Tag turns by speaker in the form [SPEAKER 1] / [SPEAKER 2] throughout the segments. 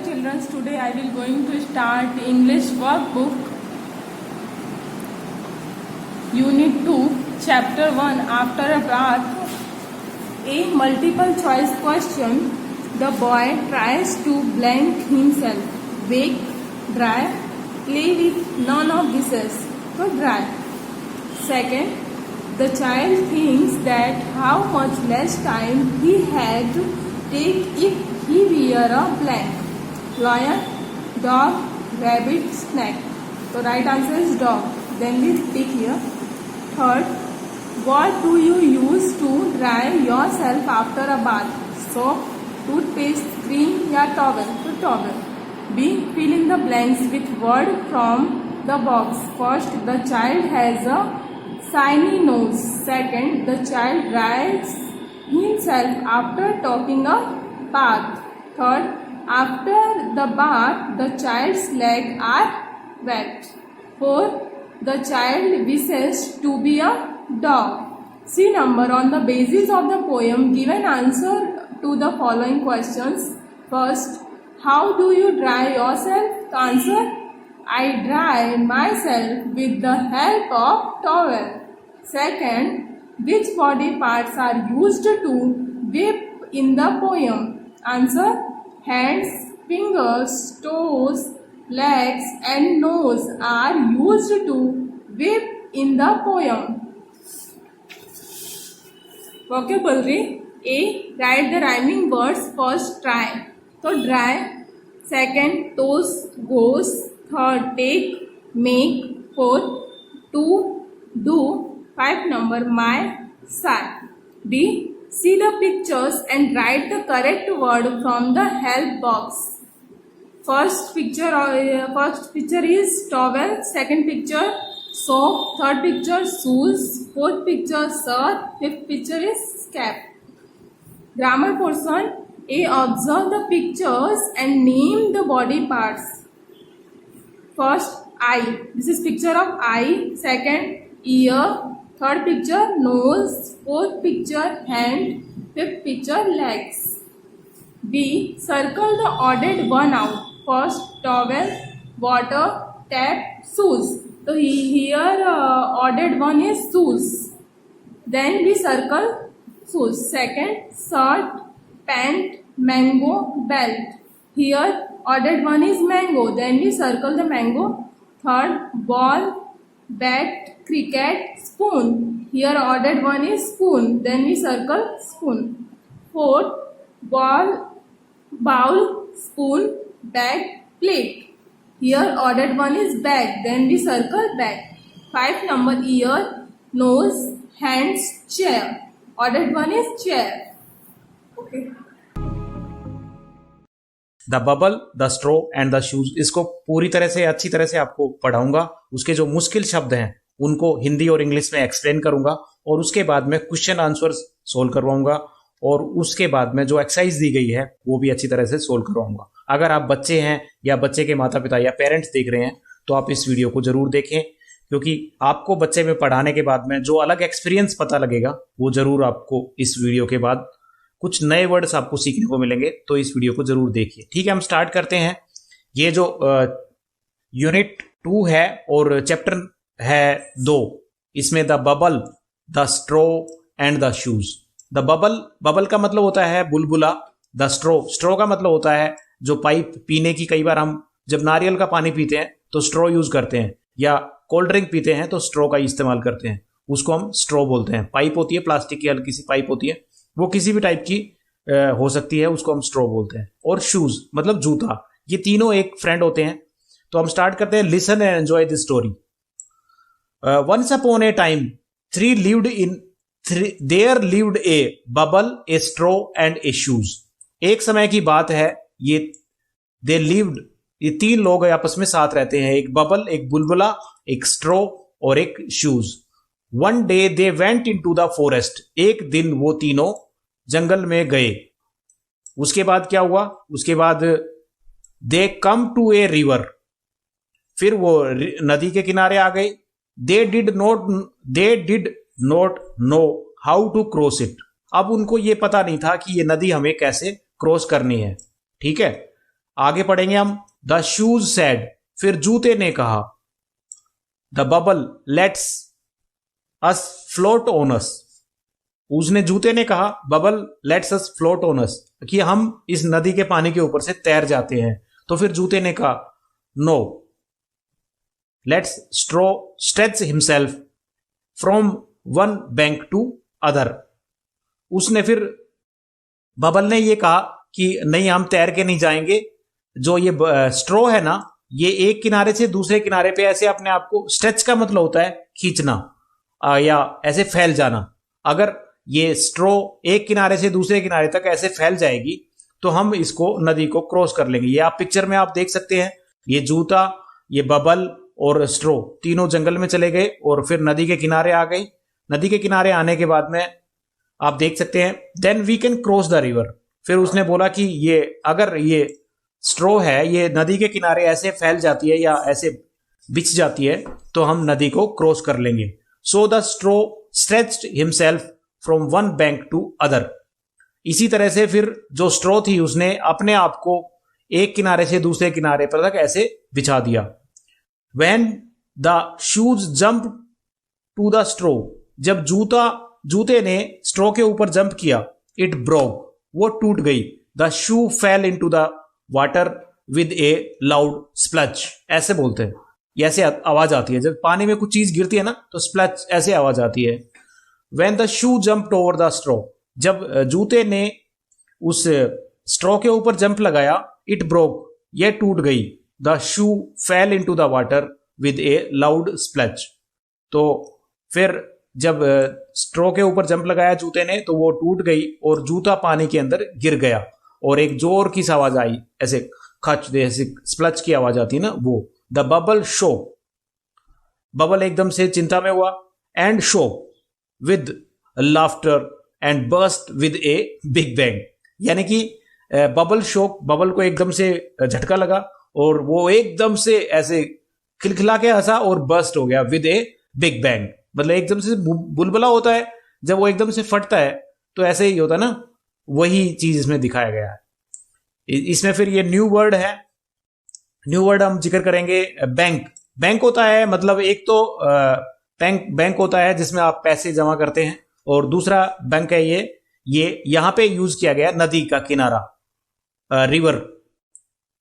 [SPEAKER 1] children, today I will going to start English workbook Unit 2 Chapter 1 After a bath. A multiple choice question. The boy tries to blank himself. Wake, dry, play with none of this. So dry. Second, the child thinks that how much less time he had to take if he wear a blank. Lion, dog, rabbit, snake. So right answer is dog. Then we tick here. Third, what do you use to dry yourself after a bath? Soap, toothpaste, cream या towel? So towel. B. Fill in the blanks with word from the box. First, the child has a shiny nose. Second, the child dries himself after taking a bath. Third, after the bath, the child's legs are wet. Fourth, the child wishes to be a dog. See number. On the basis of the poem, give an answer to the following questions. First, how do you dry yourself? The answer, I dry myself with the help of towel. Second, which body parts are used to whip in the poem? Answer, hands, fingers, toes, legs and nose are used to whip in the poem. Vocabulary. A. Write the rhyming words. First, try. So dry. Second, toes, goes. Third, take, make. Fourth, to, do. 5 number, my, side. B. See the pictures and write the correct word from the help box. First picture is towel. Second picture, soap. Third picture, shoes. Fourth picture, shirt. Fifth picture is cap. Grammar portion. A. Observe the pictures and name the body parts. First, eye. This is picture of eye. Second, ear. Third picture, nose. Fourth picture, hand. Fifth picture, legs. B. Circle the ordered one out. First, towel, water, tap, shoes. So here ordered one is shoes. Then we circle shoes. Second, shirt, pant, mango, belt. Here ordered one is mango. Then we circle the mango. Third, ball, bat, cricket, spoon. Here ordered one is spoon. Then we circle spoon. Fourth, ball, bowl, spoon, bag, plate. Here ordered one is bag. Then we circle bag. 5 number, ear, nose, hands, chair. Ordered one is chair. Okay.
[SPEAKER 2] The bubble, the straw and the shoes, इसको पूरी तरह से अच्छी तरह से आपको पढ़ाऊंगा. उसके जो मुश्किल शब्द हैं उनको हिंदी और इंग्लिश में एक्सप्लेन करूंगा और उसके बाद में क्वेश्चन आंसर सोल्व करवाऊंगा और उसके बाद में जो एक्सरसाइज दी गई है वो भी अच्छी तरह से सोल्व करवाऊंगा. अगर आप बच्चे हैं या बच्चे के माता पिता या पेरेंट्स देख रहे हैं तो आप इस वीडियो को जरूर देखें, क्योंकि आपको बच्चे में पढ़ाने के बाद में जो अलग एक्सपीरियंस पता लगेगा वो जरूर आपको इस वीडियो के बाद कुछ नए वर्ड्स आपको सीखने को मिलेंगे. तो इस वीडियो को जरूर देखिए. ठीक है, हम स्टार्ट करते हैं. ये जो यूनिट 2 है और चैप्टर है 2, इसमें the bubble, the straw and the shoes. The bubble का मतलब होता है बुलबुला. द स्ट्रो का मतलब होता है जो पाइप पीने की. कई बार हम जब नारियल का पानी पीते हैं तो स्ट्रो यूज करते हैं, या कोल्ड ड्रिंक पीते हैं तो स्ट्रो का इस्तेमाल करते हैं, उसको हम स्ट्रो बोलते हैं. पाइप होती है, प्लास्टिक की हल्की सी पाइप होती है, वो किसी भी टाइप की हो सकती है, उसको हम स्ट्रो बोलते हैं. और शूज मतलब जूता. ये तीनों एक फ्रेंड होते हैं. तो हम स्टार्ट करते हैं. Listen and enjoy this story. Once upon a time there lived a bubble, a straw and a shoes. एक समय की बात है, ये 3 लोग आपस में साथ रहते हैं. एक बबल, एक बुलबुला, एक स्ट्रो और एक shoes. One day they went into the forest. एक दिन वो तीनों जंगल में गए. उसके बाद क्या हुआ? उसके बाद दे कम टू ए रिवर. फिर वो नदी के किनारे आ गए. They did not know how to cross it. अब उनको ये पता नहीं था कि ये नदी हमें कैसे क्रॉस करनी है. ठीक है, आगे पढ़ेंगे हम। द शूज सेड, फिर जूते ने कहा। The bubble let's us float on us, उसने जूते ने कहा bubble let's us float on us, कि हम इस नदी के पानी के ऊपर से तैर जाते हैं। तो फिर जूते ने कहा no, let's straw stretch himself from one bank to other. उसने फिर बबल ने ये कहा कि नहीं, हम तैर के नहीं जाएंगे। जो ये स्ट्रो है ना, ये एक किनारे से दूसरे किनारे पे ऐसे अपने आप को, स्ट्रेच का मतलब होता है खींचना या ऐसे फैल जाना। अगर ये स्ट्रो एक किनारे से दूसरे किनारे तक ऐसे फैल जाएगी तो हम इसको नदी को क्रॉस कर लेंगे। ये आप पिक्चर में आप देख सकते हैं, ये जूता, ये बबल और स्ट्रो तीनों जंगल में चले गए और फिर नदी के किनारे आ गई। नदी के किनारे आने के बाद में आप देख सकते हैं then we can cross the river. फिर उसने बोला कि ये अगर ये स्ट्रो है, ये नदी के किनारे ऐसे फैल जाती है या ऐसे बिछ जाती है तो हम नदी को क्रॉस कर लेंगे। So the straw stretched himself from one bank to other. इसी तरह से फिर जो स्ट्रो थी उसने अपने आप को एक किनारे से दूसरे किनारे पर तक ऐसे बिछा दिया। When the shoes jump to the straw, जब जूते ने स्ट्रो के ऊपर जंप किया, इट ब्रोक, वो टूट गई। The shoe fell into the water with a loud splash, ऐसे बोलते हैं, ये ऐसे आवाज आती है जब पानी में कुछ चीज गिरती है ना, तो स्प्लच ऐसे आवाज आती है। When the shoe jumped over the straw, जब जूते ने उस स्ट्रो के ऊपर जंप लगाया, इट ब्रोक, ये टूट गई। The shoe fell into the water with a loud splash. तो फिर जब स्ट्रो के ऊपर जंप लगाया जूते ने तो वो टूट गई और जूता पानी के अंदर गिर गया और एक जोर की आवाज आई, ऐसे खच दे, ऐसे स्प्लच की आवाज आती है ना, वो। द बबल शो, बबल एकदम से चिंता में हुआ। And show with laughter and burst with a big bang, यानी कि बबल शोक, बबल को एकदम से झटका लगा और वो एकदम से ऐसे खिलखिला के हंसा और बर्स्ट हो गया विद ए बिग बैंग। मतलब एकदम से बुलबुला होता है जब वो एकदम से फटता है, तो ऐसे ही होता है ना, वही चीज इसमें दिखाया गया है। इसमें फिर ये न्यू वर्ड है, न्यू वर्ड हम जिक्र करेंगे। बैंक, बैंक होता है मतलब एक तो बैंक होता है जिसमें आप पैसे जमा करते हैं, और दूसरा बैंक है ये यहां पे यूज किया गया नदी का किनारा, रिवर।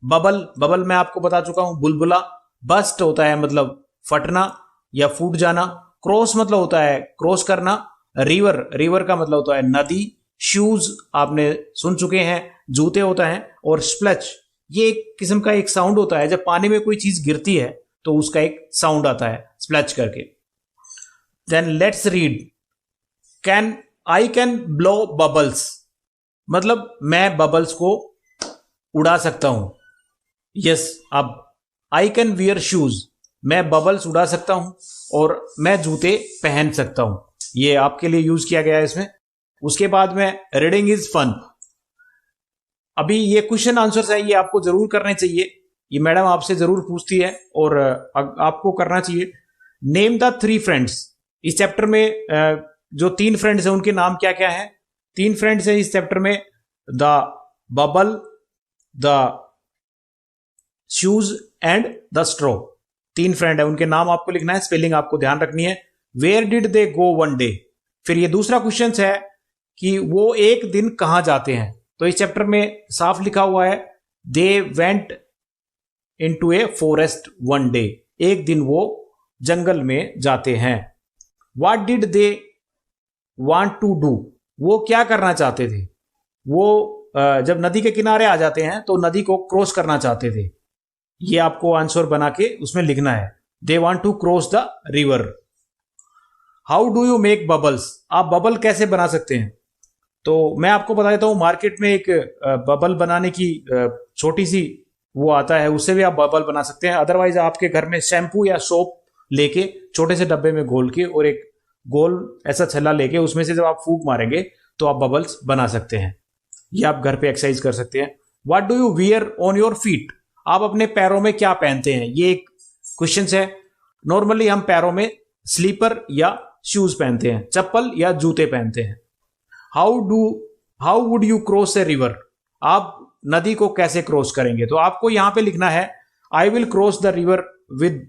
[SPEAKER 2] बबल मैं आपको बता चुका हूं, बुलबुला। बस्ट होता है मतलब फटना या फूट जाना। क्रॉस मतलब होता है क्रॉस करना। रिवर का मतलब होता है नदी। शूज आपने सुन चुके हैं, जूते होता है। और स्प्लच, ये एक किस्म का एक साउंड होता है, जब पानी में कोई चीज गिरती है तो उसका एक साउंड आता है स्प्लच करके। Then let's read. I can blow bubbles, मतलब मैं बबल्स को उड़ा सकता हूं। यस, अब आई कैन वियर शूज, मैं बबल्स उड़ा सकता हूं और मैं जूते पहन सकता हूं। ये आपके लिए यूज किया गया है इसमें। उसके बाद में रीडिंग इज फन। अभी ये क्वेश्चन आंसर्स है, ये आपको जरूर करने चाहिए, ये मैडम आपसे जरूर पूछती है और आपको करना चाहिए। Name the 3 friends. इस चैप्टर में जो 3 फ्रेंड्स हैं उनके नाम क्या क्या है? 3 फ्रेंड्स हैं इस चैप्टर में, the bubble, the shoes and the straw. 3 friend है, उनके नाम आपको लिखना है, स्पेलिंग आपको ध्यान रखनी है। Where did they go one day. फिर ये दूसरा क्वेश्चन है कि वो एक दिन कहां जाते हैं। तो इस चैप्टर में साफ लिखा हुआ है they went into a forest one day, एक दिन वो जंगल में जाते हैं। What did they want to do, वो क्या करना चाहते थे? वो जब नदी के किनारे आ जाते हैं तो नदी को क्रॉस करना चाहते थे। ये आपको आंसर बना के उसमें लिखना है, they want to cross the river. How do you make bubbles, आप बबल कैसे बना सकते हैं? तो मैं आपको बता देता हूं, मार्केट में एक बबल बनाने की छोटी सी वो आता है, उससे भी आप बबल बना सकते हैं। अदरवाइज आपके घर में शैम्पू या सोप लेके छोटे से डब्बे में घोल के और एक गोल ऐसा छल्ला लेके उसमें से जब आप फूंक मारेंगे तो आप बबल्स बना सकते हैं। ये आप घर पे एक्सरसाइज कर सकते हैं। What do you wear on your feet, आप अपने पैरों में क्या पहनते हैं? ये एक क्वेश्चन है। नॉर्मली हम पैरों में स्लीपर या शूज पहनते हैं, चप्पल या जूते पहनते हैं। How would you cross a river, आप नदी को कैसे क्रॉस करेंगे। तो आपको यहां पे लिखना है I will cross the river with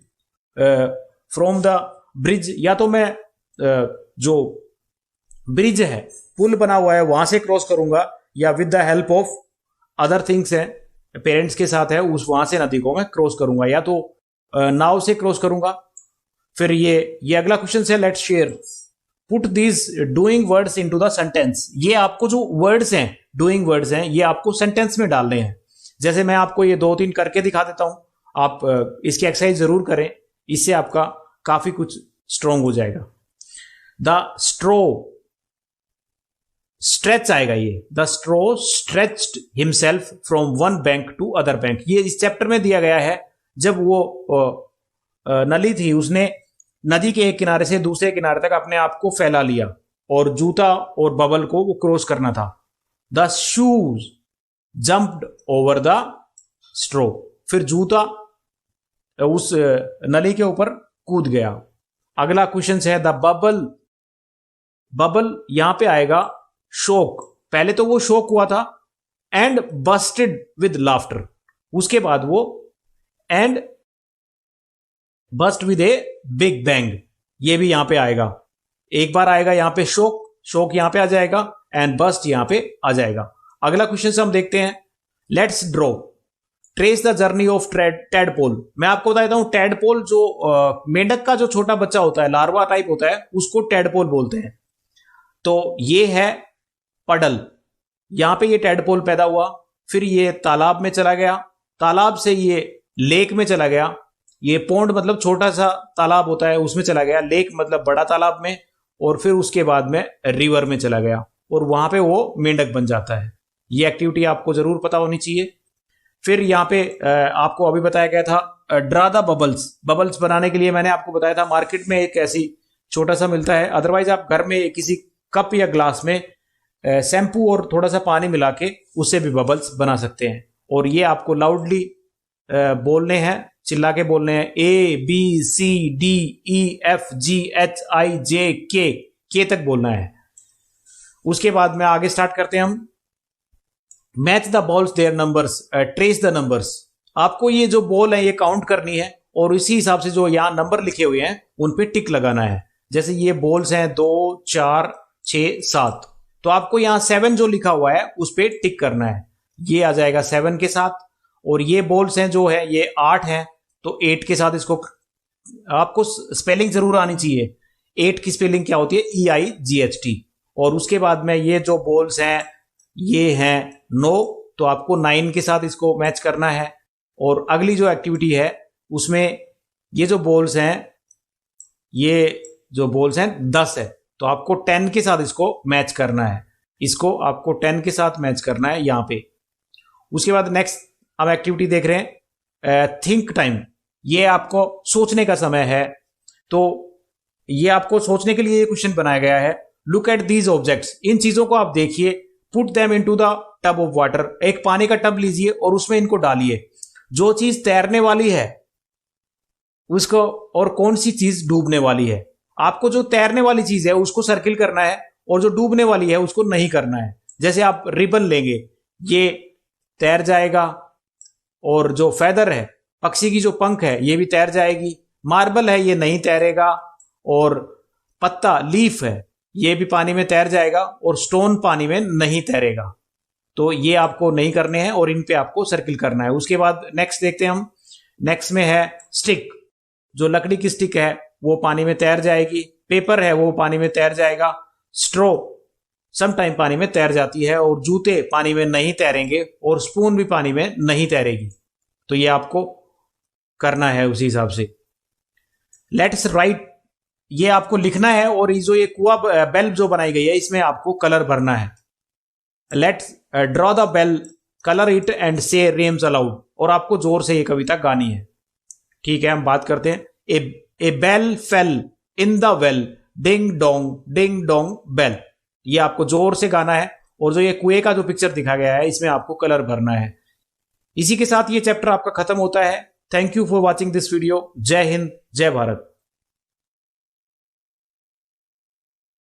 [SPEAKER 2] from the bridge, या तो मैं जो ब्रिज है, पुल बना हुआ है, वहां से क्रॉस करूंगा, या with the help of other things है, पेरेंट्स के साथ है, उस वहां से नदी को मैं क्रॉस करूंगा, या तो नाव से क्रॉस करूंगा। फिर ये अगला क्वेश्चन है, let's share put these doing words into the sentence. ये आपको जो वर्ड्स हैं, डूइंग वर्ड्स हैं, ये आपको सेंटेंस में डालने हैं। जैसे मैं आपको ये 2-3 करके दिखा देता हूं, आप इसकी एक्सरसाइज जरूर करें, इससे आपका काफी कुछ स्ट्रॉन्ग हो जाएगा। द स्ट्रो स्ट्रेच आएगा, ये the straw stretched himself from one bank to other bank. ये इस चैप्टर में दिया गया है, जब वो नली थी, उसने नदी के एक किनारे से दूसरे किनारे तक अपने आप को फैला लिया, और जूता और बबल को वो क्रॉस करना था। The shoes jumped over the straw, फिर जूता उस नली के ऊपर कूद गया। अगला क्वेश्चन है द बबल यहां पे आएगा शोक, पहले तो वो शोक हुआ था, एंड बस्टेड विद लाफ्टर, उसके बाद वो and bast with a big bang, ये भी यहां पे आएगा। एक बार आएगा यहां पे शोक यहां पे आ जाएगा, एंड बस्ट यहां पे आ जाएगा। अगला क्वेश्चन हम देखते हैं, let's draw trace the journey of tadpole. मैं आपको बता देता हूं, टैडपोल जो मेंढक का जो छोटा बच्चा होता है, लार्वा टाइप होता है, उसको टैडपोल बोलते हैं। तो ये है पडल, यहां पे ये टैडपोल पैदा हुआ, फिर ये तालाब में चला गया, तालाब से ये लेक में चला गया, ये पोंड मतलब छोटा सा तालाब होता है, उसमें चला गया, लेक मतलब बड़ा तालाब में, और फिर उसके बाद में रिवर में चला गया, और वहां पे वो मेंढक बन जाता है। ये एक्टिविटी आपको जरूर पता होनी चाहिए। फिर यहाँ पे आपको अभी बताया गया था ड्रा द बबल्स बनाने के लिए मैंने आपको बताया था, मार्केट में एक ऐसी छोटा सा मिलता है, अदरवाइज आप घर में किसी कप या ग्लास में शैम्पू और थोड़ा सा पानी मिला के उससे भी बबल्स बना सकते हैं। और ये आपको लाउडली बोलने हैं, चिल्ला के बोलने हैं, ABCDEFGHIJK, के तक बोलना है। उसके बाद में आगे स्टार्ट करते हैं हम, match the balls their numbers, trace the numbers. आपको ये जो बॉल है ये काउंट करनी है, और इसी हिसाब से जो यहाँ नंबर लिखे हुए हैं उन पे टिक लगाना है। जैसे ये बॉल्स हैं 2 4 6 7, तो आपको यहाँ 7 जो लिखा हुआ है उस पे टिक करना है, ये आ जाएगा 7 के साथ। और ये बॉल्स हैं जो है ये 8 हैं, तो 8 के साथ इसको आपको स्पेलिंग जरूर आनी चाहिए। 8 की स्पेलिंग क्या होती है, EIGHT। और उसके बाद में ये जो बॉल्स हैं ये हैं 9, तो आपको 9 के साथ इसको मैच करना है। और अगली जो एक्टिविटी है उसमें ये जो बॉल्स हैं, ये जो बॉल्स हैं 10 है, तो आपको 10 के साथ इसको मैच करना है, इसको आपको 10 के साथ मैच करना है यहाँ पे। उसके बाद नेक्स्ट हम एक्टिविटी देख रहे हैं, थिंक टाइम। ये आपको सोचने का समय है, तो ये आपको सोचने के लिए ये क्वेश्चन बनाया गया है। लुक एट दीज ऑब्जेक्ट्स, इन चीजों को आप देखिए, put them into the tub of water, एक पानी का टब लीजिए और उसमें इनको डालिए। जो चीज तैरने वाली है उसको, और कौन सी चीज डूबने वाली है। आपको जो तैरने वाली चीज है उसको सर्किल करना है, और जो डूबने वाली है उसको नहीं करना है। जैसे आप रिबन लेंगे, ये तैर जाएगा, और जो फेदर है, पक्षी की जो पंख है, ये भी तैर जाएगी। मार्बल है, ये नहीं तैरेगा, और पत्ता लीफ है, ये भी पानी में तैर जाएगा, और स्टोन पानी में नहीं तैरेगा। तो ये आपको नहीं करने हैं, और इन पे आपको सर्किल करना है। उसके बाद नेक्स्ट देखते हैं हम, नेक्स्ट में है स्टिक। जो लकड़ी की स्टिक है वो पानी में तैर जाएगी, पेपर है वो पानी में तैर जाएगा, स्ट्रो सम टाइम पानी में तैर जाती है, और जूते पानी में नहीं तैरेंगे, और स्पून भी पानी में नहीं तैरेगी। तो ये आपको करना है उसी हिसाब से। लेट्स राइट, ये आपको लिखना है, और ये कुआ बेल जो बनाई गई है इसमें आपको कलर भरना है। Let's draw the bell, colour it and say rhymes aloud, और आपको जोर से ये कविता गानी है। ठीक है, हम बात करते हैं। A bell fell in the well, ding dong bell. ये आपको जोर से गाना है, और जो ये कुएं का जो पिक्चर दिखा गया है इसमें आपको कलर भरना है। इसी के साथ ये चैप्टर आपका खत्म होता है। Thank you for watching this video. जय हिंद, जय भारत।